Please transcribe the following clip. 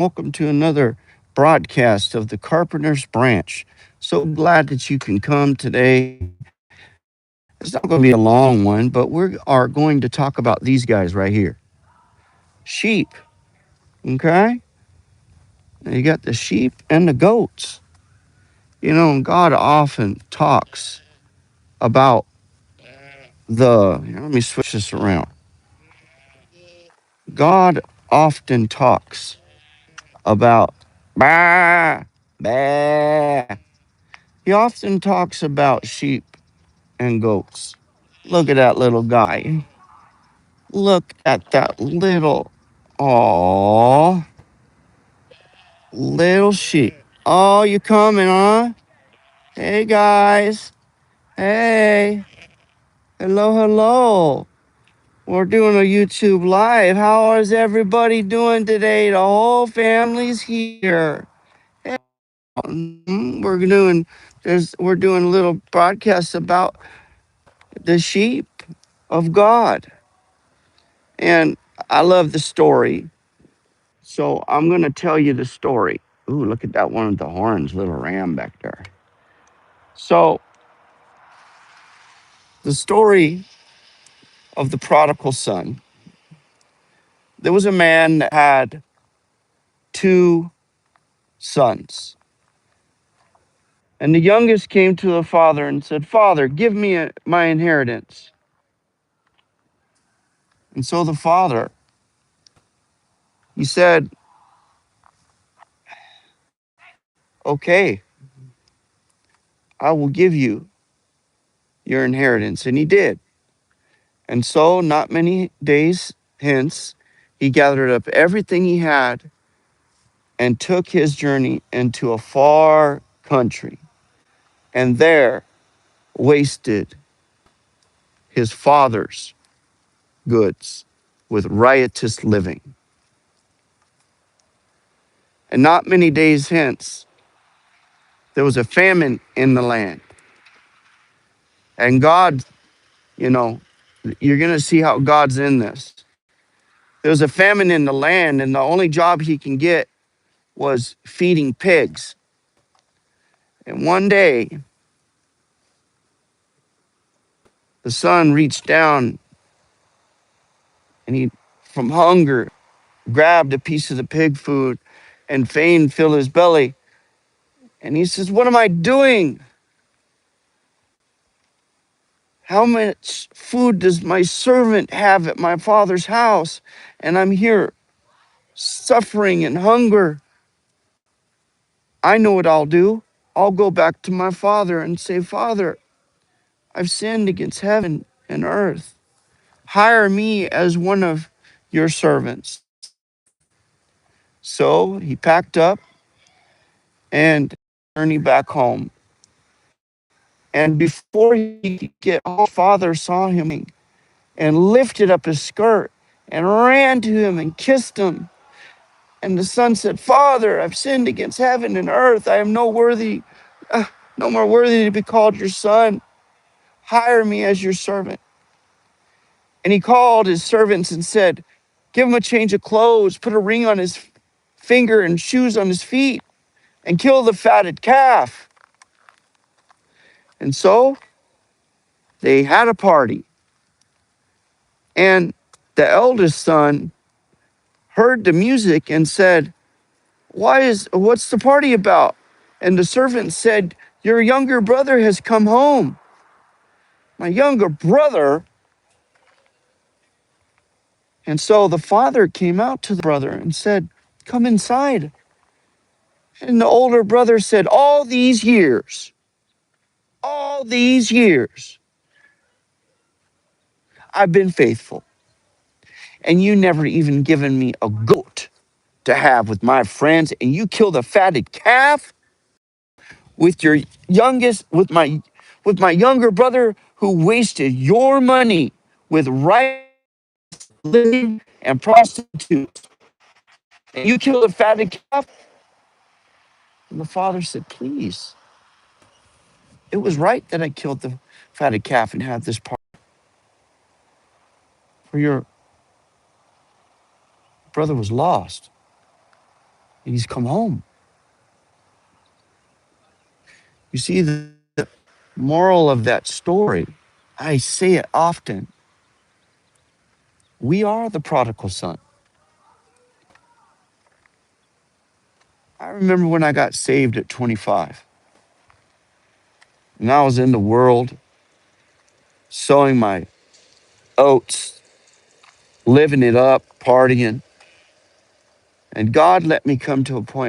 welcome to another broadcast of the Carpenters Branch. So glad that you can come today. It's not going to be a long one, but we are going to talk about these guys right here sheep. Okay? Now you got the sheep and the goats. God often talks about let me switch this around. God often talks about bah, bah. He often talks about sheep and goats. Look at that little guy. Look at that oh, little sheep. Oh, you coming, huh? Hey, guys. Hey. Hello, hello. We're doing a YouTube live. How is everybody doing today? The whole family's here. We're doing a little broadcast about the sheep of God. And I love the story. So I'm going to tell you the story. Ooh, look at that one with the horns, little ram back there. So the story of the prodigal son. There was a man that had two sons. And the youngest came to the father and said, "Father, give me my inheritance." And so the father, he said, "Okay, I will give you your inheritance." And he did. And so, not many days hence, he gathered up everything he had and took his journey into a far country, and there wasted his father's goods with riotous living. And not many days hence, there was a famine in the land. And God, you know, you're going to see how God's in this. There was a famine in the land, and the only job he can get was feeding pigs. And one day, the son reached down and he, from hunger, grabbed a piece of the pig food and feigned fill his belly. And he says, "What am I doing? How much food does my servant have at my father's house? And I'm here suffering and hunger. I know what I'll do. I'll go back to my father and say, 'Father, I've sinned against heaven and earth. Hire me as one of your servants.'" So he packed up and journeyed back home. And before he could get home, father saw him and lifted up his skirt and ran to him and kissed him. And the son said, "Father, I've sinned against heaven and earth. I am no more worthy to be called your son. Hire me as your servant." And he called his servants and said, "Give him a change of clothes, put a ring on his finger and shoes on his feet, and kill the fatted calf." And so they had a party. And the eldest son heard the music and said, "What's the party about?" And the servant said, "Your younger brother has come home." My younger brother. And so the father came out to the brother and said, "Come inside." And the older brother said, all these years, I've been faithful. And you never even given me a goat to have with my friends. And you killed a fatted calf with your with my younger brother who wasted your money with right living and prostitutes. And you killed a fatted calf. And the father said, "Please, it was right that I killed the fatted calf and had this part, for your brother was lost and he's come home. You see, the moral of that story, I say it often, we are the prodigal son. I remember when I got saved at 25, and I was in the world, sowing my oats, living it up, partying. And God let me come to a point